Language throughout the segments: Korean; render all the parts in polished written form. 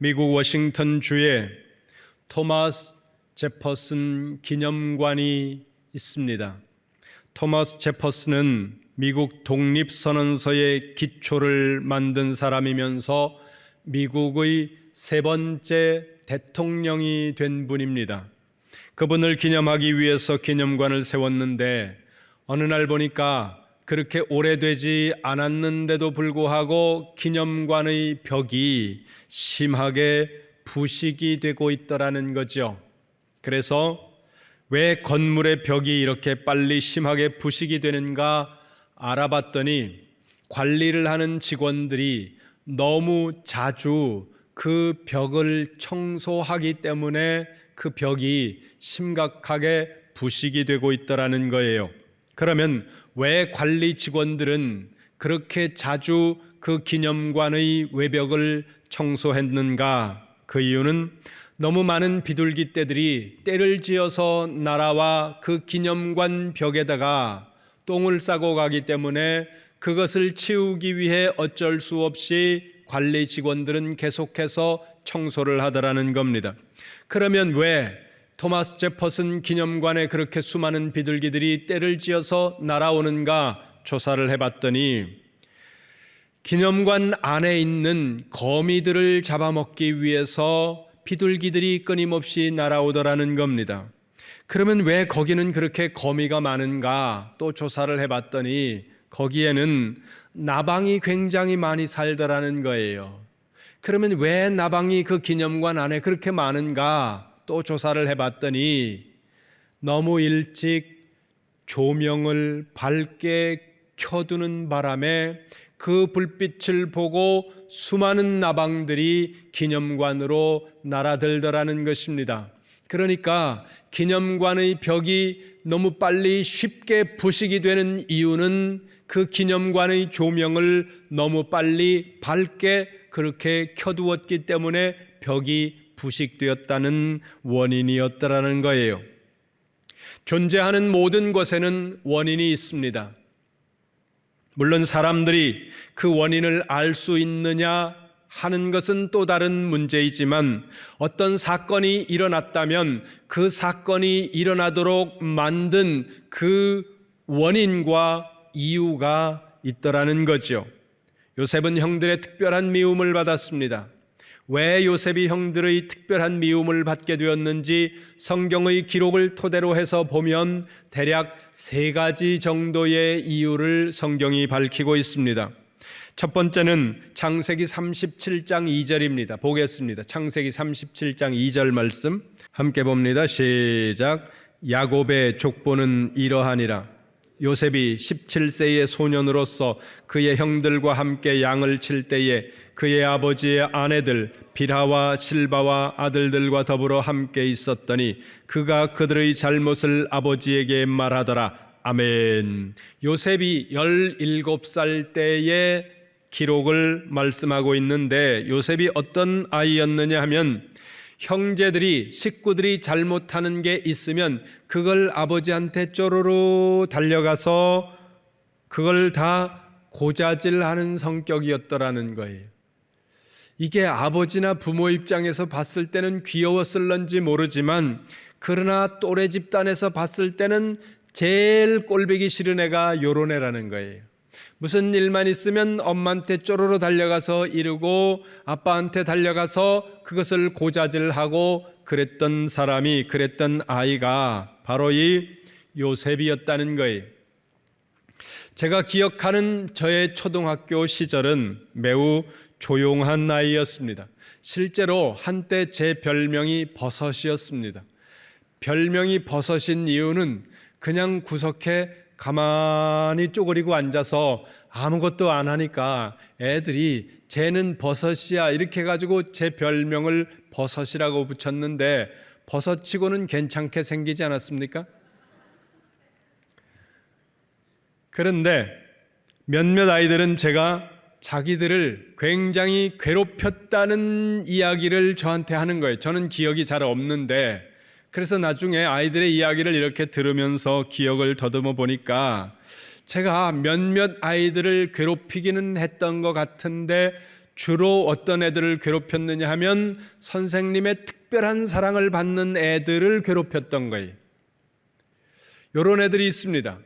미국 워싱턴 주에 토마스 제퍼슨 기념관이 있습니다. 토마스 제퍼슨은 미국 독립선언서의 기초를 만든 사람이면서 미국의 세 번째 대통령이 된 분입니다. 그분을 기념하기 위해서 기념관을 세웠는데 어느 날 보니까 그렇게 오래되지 않았는데도 불구하고 기념관의 벽이 심하게 부식이 되고 있더라는 거죠. 그래서 왜 건물의 벽이 이렇게 빨리 심하게 부식이 되는가 알아봤더니 관리를 하는 직원들이 너무 자주 그 벽을 청소하기 때문에 그 벽이 심각하게 부식이 되고 있더라는 거예요. 그러면 왜 관리 직원들은 그렇게 자주 그 기념관의 외벽을 청소했는가? 그 이유는 너무 많은 비둘기 떼들이 떼를 지어서 날아와 그 기념관 벽에다가 똥을 싸고 가기 때문에 그것을 치우기 위해 어쩔 수 없이 관리 직원들은 계속해서 청소를 하더라는 겁니다. 그러면 왜 토마스 제퍼슨 기념관에 그렇게 수많은 비둘기들이 떼를 지어서 날아오는가 조사를 해봤더니 기념관 안에 있는 거미들을 잡아먹기 위해서 비둘기들이 끊임없이 날아오더라는 겁니다. 그러면 왜 거기는 그렇게 거미가 많은가 또 조사를 해봤더니 거기에는 나방이 굉장히 많이 살더라는 거예요. 그러면 왜 나방이 그 기념관 안에 그렇게 많은가 또 조사를 해봤더니 너무 일찍 조명을 밝게 켜두는 바람에 그 불빛을 보고 수많은 나방들이 기념관으로 날아들더라는 것입니다. 그러니까 기념관의 벽이 너무 빨리 쉽게 부식이 되는 이유는 그 기념관의 조명을 너무 빨리 밝게 그렇게 켜두었기 때문에 벽이 부식되었다는 원인이었다라는 거예요. 존재하는 모든 것에는 원인이 있습니다. 물론 사람들이 그 원인을 알 수 있느냐 하는 것은 또 다른 문제이지만 어떤 사건이 일어났다면 그 사건이 일어나도록 만든 그 원인과 이유가 있더라는 거죠. 요셉은 형들의 특별한 미움을 받았습니다. 왜 요셉이 형들의 특별한 미움을 받게 되었는지 성경의 기록을 토대로 해서 보면 대략 3가지 정도의 이유를 성경이 밝히고 있습니다. 첫 번째는 창세기 37장 2절입니다. 보겠습니다. 창세기 37장 2절 말씀 함께 봅니다. 시작. 야곱의 족보는 이러하니라. 요셉이 17세의 소년으로서 그의 형들과 함께 양을 칠 때에 그의 아버지의 아내들 빌하와 실바와 아들들과 더불어 함께 있었더니 그가 그들의 잘못을 아버지에게 말하더라. 아멘. 요셉이 17살 때의 기록을 말씀하고 있는데 요셉이 어떤 아이였느냐 하면 형제들이 식구들이 잘못하는 게 있으면 그걸 아버지한테 쪼르르 달려가서 그걸 다 고자질하는 성격이었더라는 거예요. 이게 아버지나 부모 입장에서 봤을 때는 귀여웠을런지 모르지만 그러나 또래 집단에서 봤을 때는 제일 꼴보기 싫은 애가 요런 애라는 거예요. 무슨 일만 있으면 엄마한테 쪼르르 달려가서 이르고 아빠한테 달려가서 그것을 고자질하고 그랬던 사람이, 그랬던 아이가 바로 이 요셉이었다는 거예요. 제가 기억하는 저의 초등학교 시절은 매우 조용한 나이였습니다. 실제로 한때 제 별명이 버섯이었습니다. 별명이 버섯인 이유는 그냥 구석에 가만히 쪼그리고 앉아서 아무것도 안 하니까 애들이 쟤는 버섯이야 이렇게 해가지고 제 별명을 버섯이라고 붙였는데 버섯치고는 괜찮게 생기지 않았습니까? 그런데 몇몇 아이들은 제가 자기들을 굉장히 괴롭혔다는 이야기를 저한테 하는 거예요. 저는 기억이 잘 없는데 그래서 나중에 아이들의 이야기를 이렇게 들으면서 기억을 더듬어 보니까 제가 몇몇 아이들을 괴롭히기는 했던 것 같은데 주로 어떤 애들을 괴롭혔느냐 하면 선생님의 특별한 사랑을 받는 애들을 괴롭혔던 거예요. 이런 애들이 있습니다.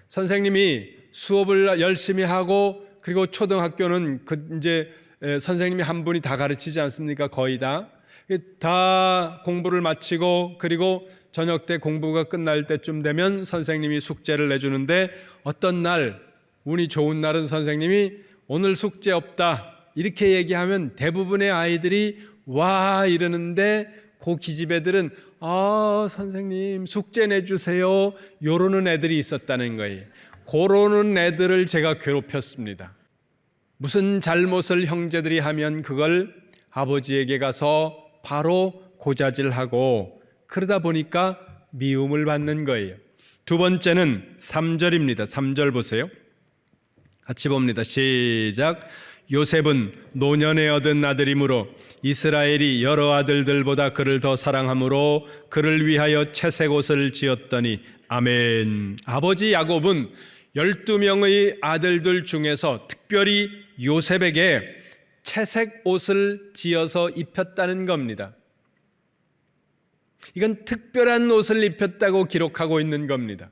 선생님이 수업을 열심히 하고, 그리고 초등학교는 이제 선생님이 한 분이 다 가르치지 않습니까? 거의 다 공부를 마치고, 그리고 저녁 때 공부가 끝날 때쯤 되면 선생님이 숙제를 내주는데, 어떤 날 운이 좋은 날은 선생님이 오늘 숙제 없다 이렇게 얘기하면 대부분의 아이들이 와 이러는데, 그 기집 애들은 선생님 숙제 내주세요 요러는 애들이 있었다는 거예요. 그러는 애들을 제가 괴롭혔습니다. 무슨 잘못을 형제들이 하면 그걸 아버지에게 가서 바로 고자질하고, 그러다 보니까 미움을 받는 거예요. 두 번째는 3절입니다. 3절 보세요. 같이 봅니다. 시작. 요셉은 노년에 얻은 아들이므로 이스라엘이 여러 아들들보다 그를 더 사랑하므로 그를 위하여 채색 옷을 지었더니 아멘. 아버지 야곱은 12명의 아들들 중에서 특별히 요셉에게 채색 옷을 지어서 입혔다는 겁니다. 이건 특별한 옷을 입혔다고 기록하고 있는 겁니다.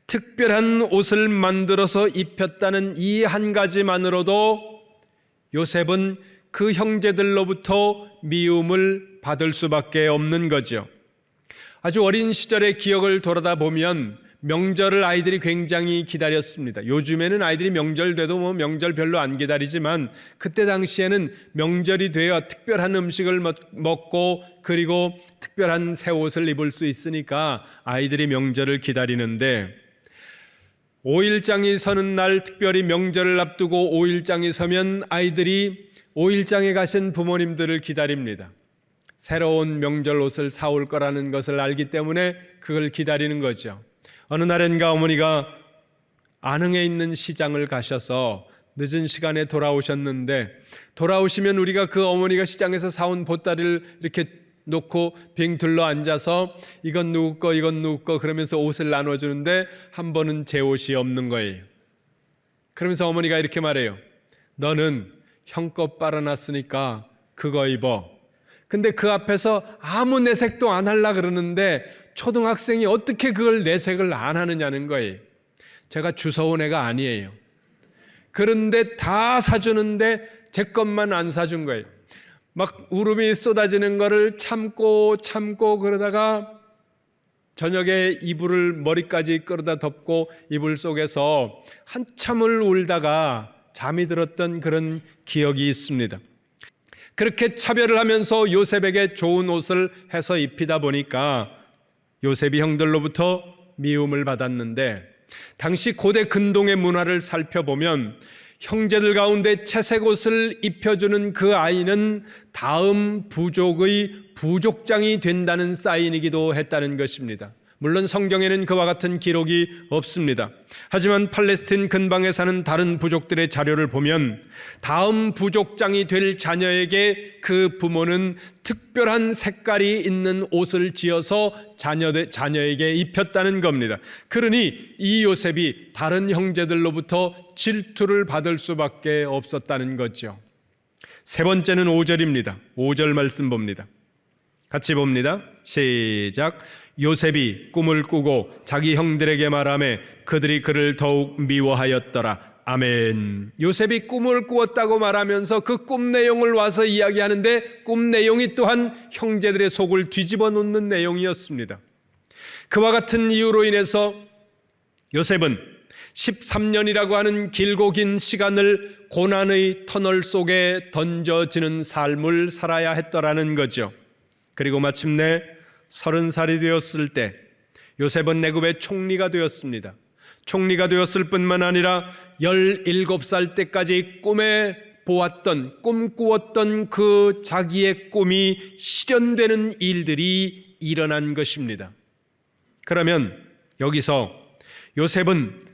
특별한 옷을 만들어서 입혔다는 이 한 가지만으로도 요셉은 그 형제들로부터 미움을 받을 수밖에 없는 거죠. 아주 어린 시절의 기억을 돌아다 보면 명절을 아이들이 굉장히 기다렸습니다. 요즘에는 아이들이 명절 돼도 명절 별로 안 기다리지만, 그때 당시에는 명절이 되어 특별한 음식을 먹고, 그리고 특별한 새 옷을 입을 수 있으니까 아이들이 명절을 기다리는데, 5일장이 서는 날, 특별히 명절을 앞두고 5일장이 서면 아이들이 5일장에 가신 부모님들을 기다립니다. 새로운 명절 옷을 사올 거라는 것을 알기 때문에 그걸 기다리는 거죠. 어느 날엔가 어머니가 안흥에 있는 시장을 가셔서 늦은 시간에 돌아오셨는데, 돌아오시면 우리가 그 어머니가 시장에서 사온 보따리를 이렇게 놓고 빙 둘러 앉아서 이건 누구 거 이건 누구 거 그러면서 옷을 나눠주는데, 한 번은 제 옷이 없는 거예요. 그러면서 어머니가 이렇게 말해요. 너는 형 거 빨아놨으니까 그거 입어. 근데 그 앞에서 아무 내색도 안 하려 그러는데 초등학생이 어떻게 그걸 내색을 안 하느냐는 거예요. 제가 주워온 애가 아니에요. 그런데 다 사주는데 제 것만 안 사준 거예요. 막 울음이 쏟아지는 거를 참고 그러다가 저녁에 이불을 머리까지 끌어다 덮고 이불 속에서 한참을 울다가 잠이 들었던 그런 기억이 있습니다. 그렇게 차별을 하면서 요셉에게 좋은 옷을 해서 입히다 보니까 요셉이 형들로부터 미움을 받았는데, 당시 고대 근동의 문화를 살펴보면 형제들 가운데 채색 옷을 입혀주는 그 아이는 다음 부족의 부족장이 된다는 사인이기도 했다는 것입니다. 물론 성경에는 그와 같은 기록이 없습니다. 하지만 팔레스틴 근방에 사는 다른 부족들의 자료를 보면 다음 부족장이 될 자녀에게 그 부모는 특별한 색깔이 있는 옷을 지어서 자녀에게 입혔다는 겁니다. 그러니 이 요셉이 다른 형제들로부터 질투를 받을 수밖에 없었다는 거죠. 세 번째는 5절입니다. 5절 말씀 봅니다. 같이 봅니다. 시작. 요셉이 꿈을 꾸고 자기 형들에게 말하매 그들이 그를 더욱 미워하였더라. 아멘. 요셉이 꿈을 꾸었다고 말하면서 그 꿈 내용을 와서 이야기하는데, 꿈 내용이 또한 형제들의 속을 뒤집어 놓는 내용이었습니다. 그와 같은 이유로 인해서 요셉은 13년이라고 하는 길고 긴 시간을 고난의 터널 속에 던져지는 삶을 살아야 했더라는 거죠. 그리고 마침내 30살이 되었을 때 요셉은 애굽의 총리가 되었습니다. 총리가 되었을 뿐만 아니라 17살 때까지 꿈꾸었던 그 자기의 꿈이 실현되는 일들이 일어난 것입니다. 그러면 여기서 요셉은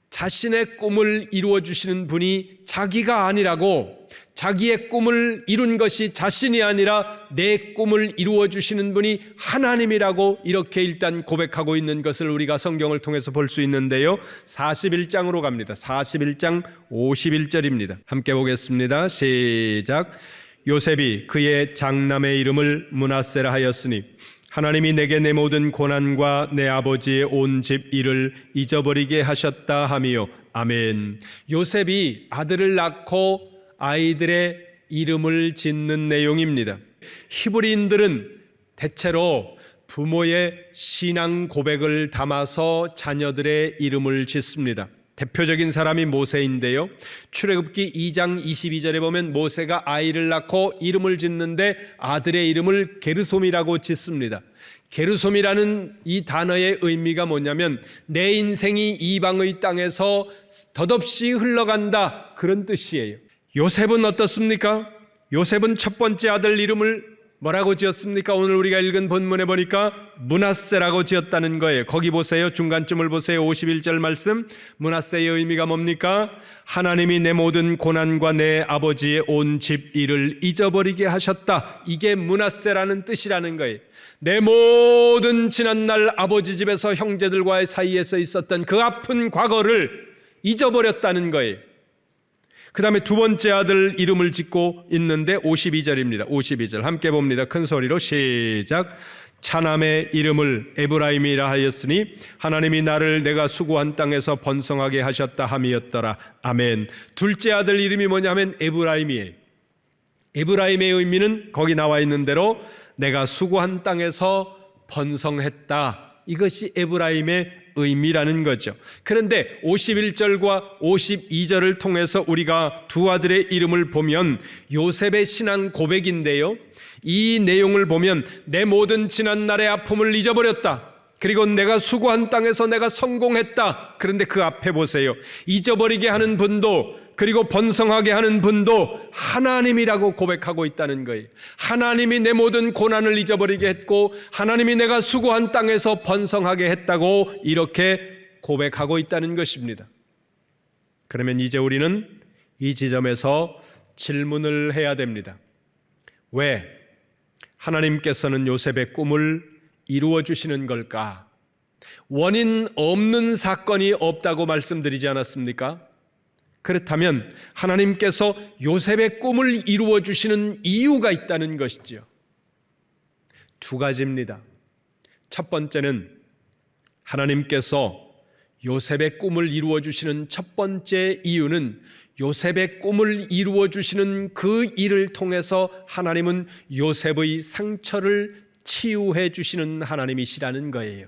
자신의 꿈을 이루어 주시는 분이 자기가 아니라고 자기의 꿈을 이룬 것이 자신이 아니라 내 꿈을 이루어 주시는 분이 하나님이라고 이렇게 일단 고백하고 있는 것을 우리가 성경을 통해서 볼 수 있는데요. 41장으로 갑니다. 41장 51절입니다. 함께 보겠습니다. 시작. 요셉이 그의 장남의 이름을 므낫세라 하였으니 하나님이 내게 내 모든 고난과 내 아버지의 온 집 일을 잊어버리게 하셨다 하미요. 아멘. 요셉이 아들을 낳고 아이들의 이름을 짓는 내용입니다. 히브리인들은 대체로 부모의 신앙 고백을 담아서 자녀들의 이름을 짓습니다. 대표적인 사람이 모세인데요. 출애굽기 2장 22절에 보면 모세가 아이를 낳고 이름을 짓는데 아들의 이름을 게르솜이라고 짓습니다. 게르솜이라는 이 단어의 의미가 뭐냐면 내 인생이 이방의 땅에서 덧없이 흘러간다, 그런 뜻이에요. 요셉은 어떻습니까? 요셉은 첫 번째 아들 이름을 뭐라고 지었습니까? 오늘 우리가 읽은 본문에 보니까 므낫세라고 지었다는 거예요. 거기 보세요. 중간쯤을 보세요. 51절 말씀. 므낫세의 의미가 뭡니까? 하나님이 내 모든 고난과 내 아버지의 온 집 일을 잊어버리게 하셨다. 이게 므낫세라는 뜻이라는 거예요. 내 모든 지난날 아버지 집에서 형제들과의 사이에서 있었던 그 아픈 과거를 잊어버렸다는 거예요. 그 다음에 두 번째 아들 이름을 짓고 있는데 52절입니다. 52절 함께 봅니다. 큰 소리로 시작. 차남의 이름을 에브라임이라 하였으니 하나님이 나를 내가 수고한 땅에서 번성하게 하셨다 함이었더라. 아멘. 둘째 아들 이름이 뭐냐면 에브라임이에요. 에브라임의 의미는 거기 나와 있는 대로 내가 수고한 땅에서 번성했다. 이것이 에브라임의 의미라는 거죠. 그런데 51절과 52절을 통해서 우리가 두 아들의 이름을 보면 요셉의 신앙 고백인데요. 이 내용을 보면 내 모든 지난날의 아픔을 잊어버렸다. 그리고 내가 수고한 땅에서 내가 성공했다. 그런데 그 앞에 보세요. 잊어버리게 하는 분도 그리고 번성하게 하는 분도 하나님이라고 고백하고 있다는 거예요. 하나님이 내 모든 고난을 잊어버리게 했고 하나님이 내가 수고한 땅에서 번성하게 했다고 이렇게 고백하고 있다는 것입니다. 그러면 이제 우리는 이 지점에서 질문을 해야 됩니다. 왜 하나님께서는 요셉의 꿈을 이루어 주시는 걸까? 원인 없는 사건이 없다고 말씀드리지 않았습니까? 그렇다면 하나님께서 요셉의 꿈을 이루어 주시는 이유가 있다는 것이지요. 두 가지입니다. 첫 번째는 하나님께서 요셉의 꿈을 이루어 주시는 첫 번째 이유는 요셉의 꿈을 이루어 주시는 그 일을 통해서 하나님은 요셉의 상처를 치유해 주시는 하나님이시라는 거예요.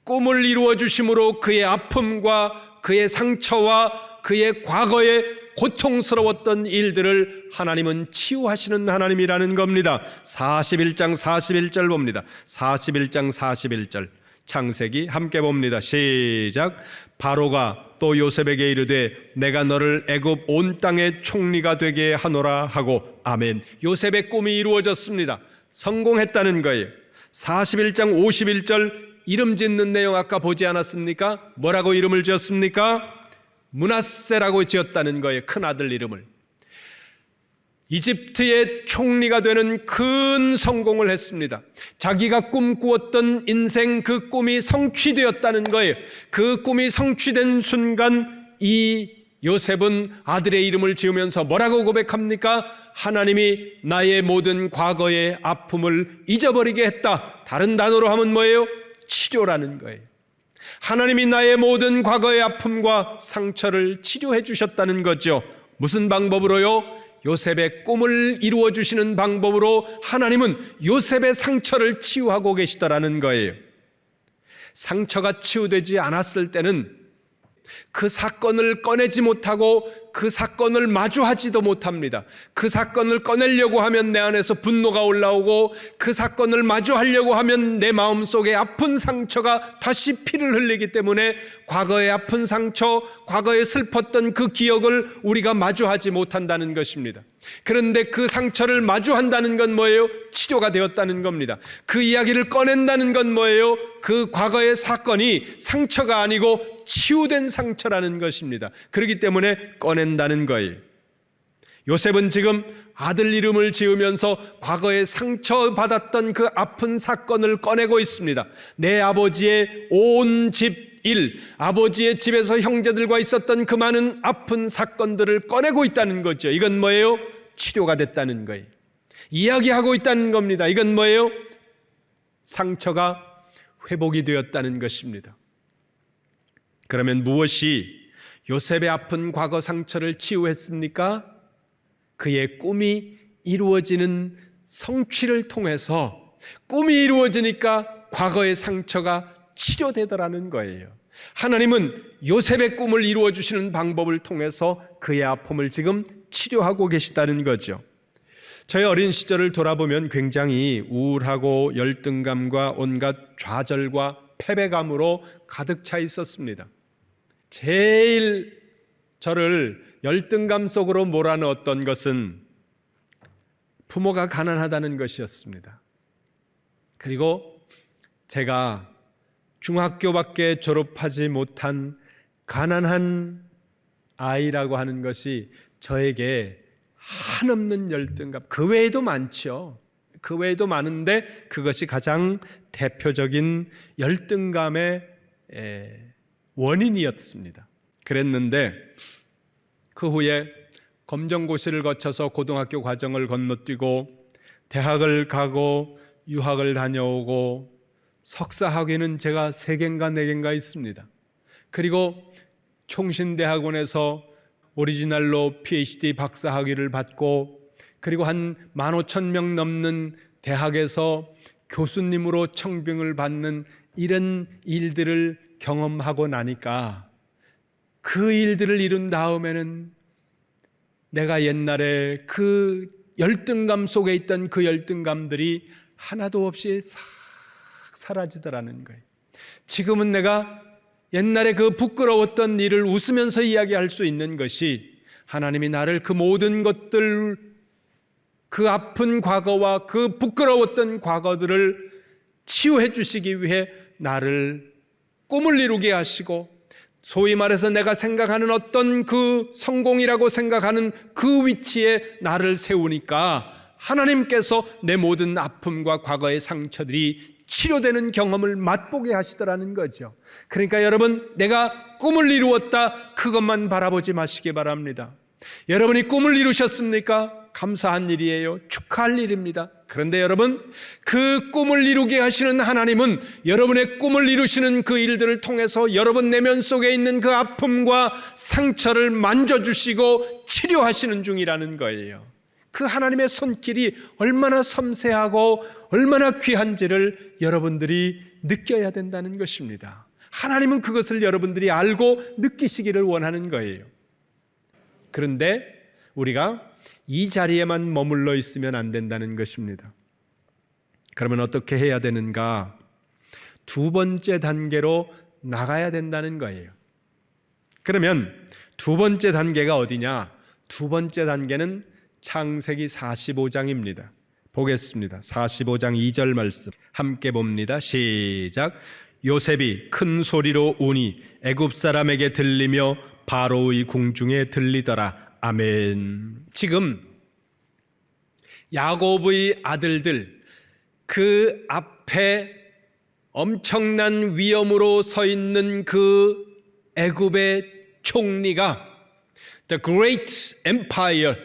꿈을 이루어 주심으로 그의 아픔과 그의 상처와 그의 과거에 고통스러웠던 일들을 하나님은 치유하시는 하나님이라는 겁니다. 41장 41절 봅니다. 41장 41절 창세기 함께 봅니다. 시작. 바로가 또 요셉에게 이르되 내가 너를 애굽 온 땅의 총리가 되게 하노라 하고 아멘. 요셉의 꿈이 이루어졌습니다. 성공했다는 거예요. 41장 51절 이름 짓는 내용 아까 보지 않았습니까? 뭐라고 이름을 지었습니까? 므낫세라고 지었다는 거예요. 큰아들 이름을. 이집트의 총리가 되는 큰 성공을 했습니다. 자기가 꿈꾸었던 인생 그 꿈이 성취되었다는 거예요. 그 꿈이 성취된 순간 이 요셉은 아들의 이름을 지으면서 뭐라고 고백합니까? 하나님이 나의 모든 과거의 아픔을 잊어버리게 했다. 다른 단어로 하면 뭐예요? 치료라는 거예요. 하나님이 나의 모든 과거의 아픔과 상처를 치료해 주셨다는 거죠. 무슨 방법으로요? 요셉의 꿈을 이루어 주시는 방법으로 하나님은 요셉의 상처를 치유하고 계시더라는 거예요. 상처가 치유되지 않았을 때는 그 사건을 꺼내지 못하고 그 사건을 마주하지도 못합니다. 그 사건을 꺼내려고 하면 내 안에서 분노가 올라오고 그 사건을 마주하려고 하면 내 마음속에 아픈 상처가 다시 피를 흘리기 때문에 과거의 아픈 상처, 과거에 슬펐던 그 기억을 우리가 마주하지 못한다는 것입니다. 그런데 그 상처를 마주한다는 건 뭐예요? 치료가 되었다는 겁니다. 그 이야기를 꺼낸다는 건 뭐예요? 그 과거의 사건이 상처가 아니고 치유된 상처라는 것입니다. 그렇기 때문에 꺼낸다는 거예요. 요셉은 지금 아들 이름을 지으면서 과거에 상처받았던 그 아픈 사건을 꺼내고 있습니다. 내 아버지의 온 집 일, 아버지의 집에서 형제들과 있었던 그 많은 아픈 사건들을 꺼내고 있다는 거죠. 이건 뭐예요? 치료가 됐다는 거예요. 이야기하고 있다는 겁니다. 이건 뭐예요? 상처가 회복이 되었다는 것입니다. 그러면 무엇이 요셉의 아픈 과거 상처를 치유했습니까? 그의 꿈이 이루어지는 성취를 통해서, 꿈이 이루어지니까 과거의 상처가 치료되더라는 거예요. 하나님은 요셉의 꿈을 이루어 주시는 방법을 통해서 그의 아픔을 지금 치료하고 계시다는 거죠. 저의 어린 시절을 돌아보면 굉장히 우울하고 열등감과 온갖 좌절과 패배감으로 가득 차 있었습니다. 제일 저를 열등감 속으로 몰아넣었던 것은 부모가 가난하다는 것이었습니다. 그리고 제가 중학교밖에 졸업하지 못한 가난한 아이라고 하는 것이 저에게 한없는 열등감, 그 외에도 많죠. 그 외에도 많은데 그것이 가장 대표적인 열등감의 원인이었습니다. 그랬는데 그 후에 검정고시를 거쳐서 고등학교 과정을 건너뛰고 대학을 가고 유학을 다녀오고 석사학위는 제가 3개인가 4개인가 있습니다. 그리고 총신대학원에서 오리지널로 PhD 박사학위를 받고, 그리고 한 15,000명 넘는 대학에서 교수님으로 청빙을 받는 이런 일들을 경험하고 나니까 그 일들을 이룬 다음에는 내가 옛날에 그 열등감 속에 있던 그 열등감들이 하나도 없이 싹 사라지더라는 거예요. 지금은 내가 옛날에 그 부끄러웠던 일을 웃으면서 이야기할 수 있는 것이, 하나님이 나를 그 모든 것들, 그 아픈 과거와 그 부끄러웠던 과거들을 치유해 주시기 위해 나를 꿈을 이루게 하시고, 소위 말해서 내가 생각하는 어떤 그 성공이라고 생각하는 그 위치에 나를 세우니까 하나님께서 내 모든 아픔과 과거의 상처들이 치료되는 경험을 맛보게 하시더라는 거죠. 그러니까 여러분, 내가 꿈을 이루었다, 그것만 바라보지 마시기 바랍니다. 여러분이 꿈을 이루셨습니까? 감사한 일이에요. 축하할 일입니다. 그런데 여러분, 그 꿈을 이루게 하시는 하나님은 여러분의 꿈을 이루시는 그 일들을 통해서 여러분 내면 속에 있는 그 아픔과 상처를 만져주시고 치료하시는 중이라는 거예요. 그 하나님의 손길이 얼마나 섬세하고 얼마나 귀한지를 여러분들이 느껴야 된다는 것입니다. 하나님은 그것을 여러분들이 알고 느끼시기를 원하는 거예요. 그런데 우리가 이 자리에만 머물러 있으면 안 된다는 것입니다. 그러면 어떻게 해야 되는가? 2번째 단계로 나가야 된다는 거예요. 그러면 2번째 단계가 어디냐? 2번째 단계는 창세기 45장입니다. 보겠습니다. 45장 2절 말씀 함께 봅니다. 시작. 요셉이 큰 소리로 우니 애굽 사람에게 들리며 바로의 궁중에 들리더라. 아멘. 지금 야곱의 아들들, 그 앞에 엄청난 위험으로 서 있는 그 애굽의 총리가 The Great Empire,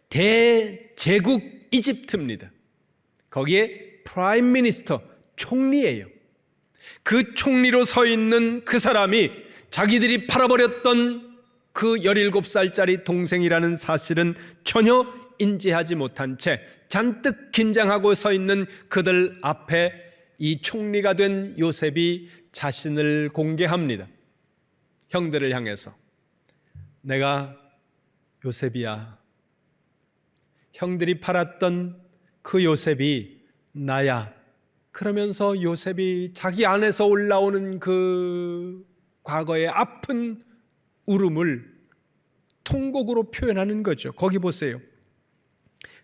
대제국 이집트입니다. 거기에 프라임 미니스터, 총리예요. 그 총리로 서 있는 그 사람이 자기들이 팔아버렸던 그 17살짜리 동생이라는 사실은 전혀 인지하지 못한 채 잔뜩 긴장하고 서 있는 그들 앞에 이 총리가 된 요셉이 자신을 공개합니다. 형들을 향해서, 내가 요셉이야. 형들이 팔았던 그 요셉이 나야. 그러면서 요셉이 자기 안에서 올라오는 그 과거의 아픈 울음을 통곡으로 표현하는 거죠. 거기 보세요.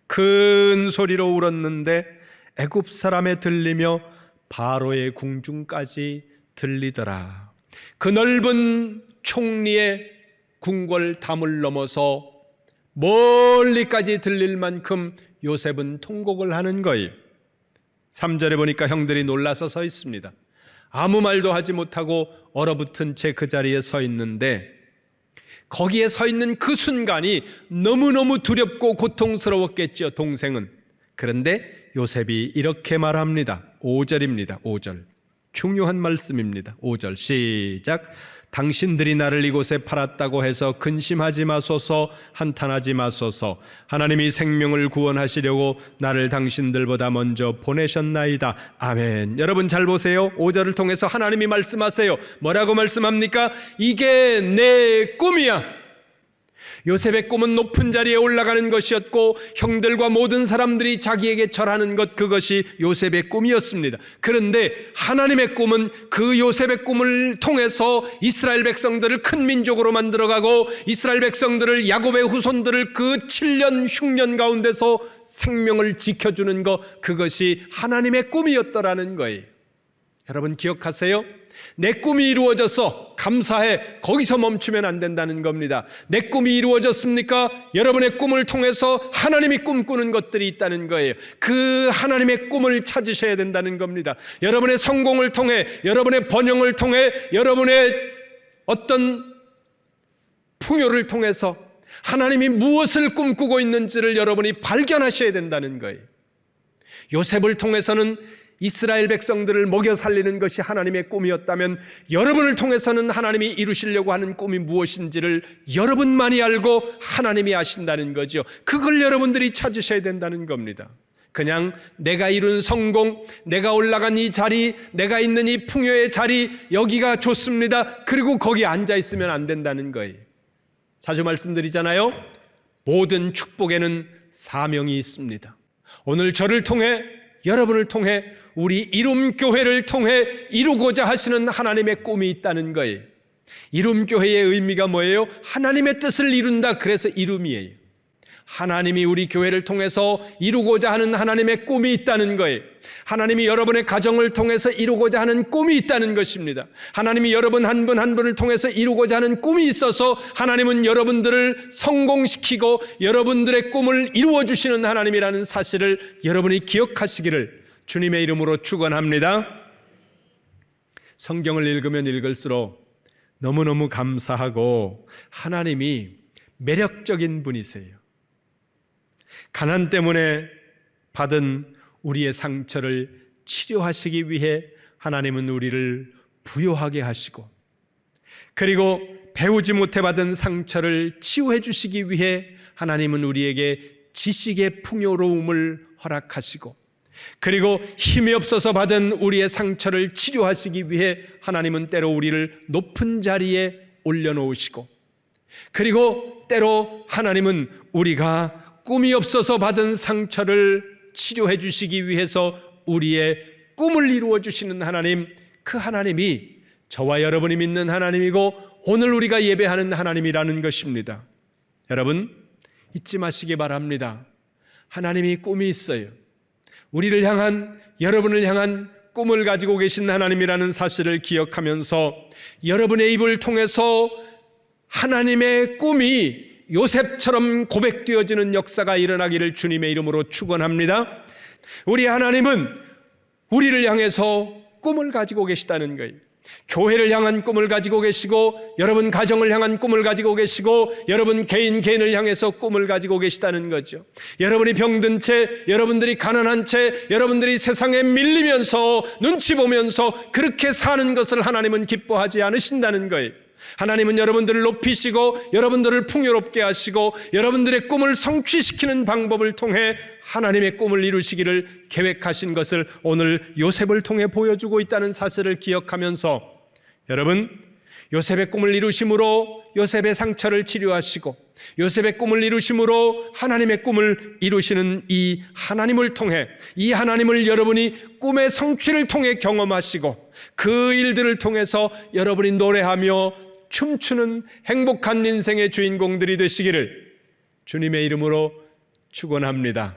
큰 소리로 울었는데 애굽 사람에 들리며 바로의 궁중까지 들리더라. 그 넓은 총리의 궁궐 담을 넘어서 멀리까지 들릴 만큼 요셉은 통곡을 하는 거예요. 3절에 보니까 형들이 놀라서 서 있습니다. 아무 말도 하지 못하고 얼어붙은 채 그 자리에 서 있는데, 거기에 서 있는 그 순간이 너무너무 두렵고 고통스러웠겠죠, 동생은. 그런데 요셉이 이렇게 말합니다. 5절입니다. 5절. 중요한 말씀입니다. 5절 시작. 당신들이 나를 이곳에 팔았다고 해서 근심하지 마소서, 한탄하지 마소서. 하나님이 생명을 구원하시려고 나를 당신들보다 먼저 보내셨나이다. 아멘. 여러분 잘 보세요. 5절을 통해서 하나님이 말씀하세요. 뭐라고 말씀합니까? 이게 내 꿈이야. 요셉의 꿈은 높은 자리에 올라가는 것이었고 형들과 모든 사람들이 자기에게 절하는 것, 그것이 요셉의 꿈이었습니다. 그런데 하나님의 꿈은 그 요셉의 꿈을 통해서 이스라엘 백성들을 큰 민족으로 만들어가고 이스라엘 백성들을, 야곱의 후손들을 그 7년 흉년 가운데서 생명을 지켜주는 것, 그것이 하나님의 꿈이었더라는 거예요. 여러분 기억하세요? 내 꿈이 이루어져서 감사해, 거기서 멈추면 안 된다는 겁니다. 내 꿈이 이루어졌습니까? 여러분의 꿈을 통해서 하나님이 꿈꾸는 것들이 있다는 거예요. 그 하나님의 꿈을 찾으셔야 된다는 겁니다. 여러분의 성공을 통해, 여러분의 번영을 통해, 여러분의 어떤 풍요를 통해서 하나님이 무엇을 꿈꾸고 있는지를 여러분이 발견하셔야 된다는 거예요. 요셉을 통해서는 이스라엘 백성들을 먹여 살리는 것이 하나님의 꿈이었다면, 여러분을 통해서는 하나님이 이루시려고 하는 꿈이 무엇인지를 여러분만이 알고 하나님이 아신다는 거죠. 그걸 여러분들이 찾으셔야 된다는 겁니다. 그냥 내가 이룬 성공, 내가 올라간 이 자리, 내가 있는 이 풍요의 자리, 여기가 좋습니다, 그리고 거기 앉아 있으면 안 된다는 거예요. 자주 말씀드리잖아요. 모든 축복에는 사명이 있습니다. 오늘 저를 통해, 여러분을 통해, 우리 이룸교회를 통해 이루고자 하시는 하나님의 꿈이 있다는 거예요. 이룸교회의 의미가 뭐예요? 하나님의 뜻을 이룬다. 그래서 이룸이에요. 하나님이 우리 교회를 통해서 이루고자 하는 하나님의 꿈이 있다는 거예요. 하나님이 여러분의 가정을 통해서 이루고자 하는 꿈이 있다는 것입니다. 하나님이 여러분 한 분 한 분을 통해서 이루고자 하는 꿈이 있어서 하나님은 여러분들을 성공시키고 여러분들의 꿈을 이루어주시는 하나님이라는 사실을 여러분이 기억하시기를 주님의 이름으로 축원합니다. 성경을 읽으면 읽을수록 너무너무 감사하고 하나님이 매력적인 분이세요. 가난 때문에 받은 우리의 상처를 치료하시기 위해 하나님은 우리를 부요하게 하시고, 그리고 배우지 못해 받은 상처를 치유해 주시기 위해 하나님은 우리에게 지식의 풍요로움을 허락하시고, 그리고 힘이 없어서 받은 우리의 상처를 치료하시기 위해 하나님은 때로 우리를 높은 자리에 올려놓으시고, 그리고 때로 하나님은 우리가 꿈이 없어서 받은 상처를 치료해 주시기 위해서 우리의 꿈을 이루어 주시는 하나님, 그 하나님이 저와 여러분이 믿는 하나님이고 오늘 우리가 예배하는 하나님이라는 것입니다. 여러분 잊지 마시기 바랍니다. 하나님이 꿈이 있어요. 우리를 향한, 여러분을 향한 꿈을 가지고 계신 하나님이라는 사실을 기억하면서 여러분의 입을 통해서 하나님의 꿈이 요셉처럼 고백되어지는 역사가 일어나기를 주님의 이름으로 축원합니다. 우리 하나님은 우리를 향해서 꿈을 가지고 계시다는 거예요. 교회를 향한 꿈을 가지고 계시고, 여러분 가정을 향한 꿈을 가지고 계시고, 여러분 개인을 향해서 꿈을 가지고 계시다는 거죠. 여러분이 병든 채, 여러분들이 가난한 채, 여러분들이 세상에 밀리면서 눈치 보면서 그렇게 사는 것을 하나님은 기뻐하지 않으신다는 거예요. 하나님은 여러분들을 높이시고 여러분들을 풍요롭게 하시고 여러분들의 꿈을 성취시키는 방법을 통해 하나님의 꿈을 이루시기를 계획하신 것을 오늘 요셉을 통해 보여주고 있다는 사실을 기억하면서, 여러분 요셉의 꿈을 이루심으로 요셉의 상처를 치료하시고 요셉의 꿈을 이루심으로 하나님의 꿈을 이루시는 이 하나님을 통해, 이 하나님을 여러분이 꿈의 성취를 통해 경험하시고 그 일들을 통해서 여러분이 노래하며 춤추는 행복한 인생의 주인공들이 되시기를 주님의 이름으로 축원합니다.